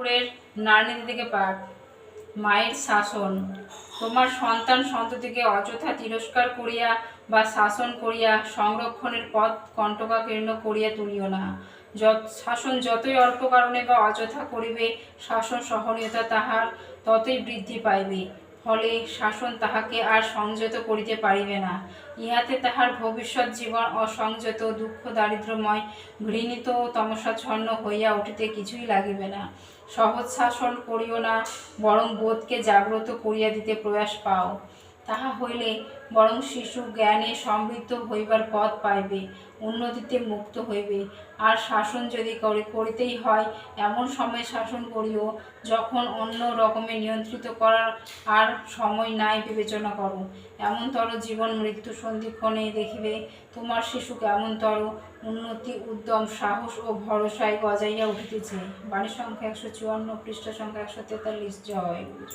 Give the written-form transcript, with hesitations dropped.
ঠাকুরের নারীনীতি থেকে পাঠ। মায়ের শাসন। তোমার সন্তান সন্ততিকে অযথা তিরস্কার করিয়া বা শাসন করিয়া সংরক্ষণের পথ কণ্টকাকীর্ণ করিয়া তুলিও না। শাসন যতই অল্প কারণে বা অযথা করিবে, শাসন সহনীয়তা তাহার ততই বৃদ্ধি পাইবে। ফলে শাসন তাহাকে আর সংযত করিতে পারিবে না। ইহাতে তাহার ভবিষ্যৎ জীবন অসংযত, দুঃখ দারিদ্র্যময়, ঘৃণিত ও তমসাচ্ছন্ন হইয়া উঠিতে কিছুই লাগিবে না। সহজ শাসন করিও না, বরং বোধকে জাগ্রত করিয়া দিতে প্রয়াস পাও। তাহা হইলে বরং শিশু জ্ঞানে সমৃদ্ধ হইবার পথ পাইবে, উন্নতিতে মুক্ত হইবে। আর শাসন যদি করিতেই হয়, এমন সময় শাসন করিও যখন অন্য রকমে নিয়ন্ত্রিত করার আর সময় নাই বিবেচনা করো। এমনতর জীবন মৃত্যু সন্ধিক্ষণে দেখিবে তোমার শিশু কেমনতর উন্নতি, উদ্যম, সাহস ও ভরসায় গজাইয়া উঠিতেছে। বাণী সংখ্যা 154, পৃষ্ঠা সংখ্যা 143। জয় গুরু।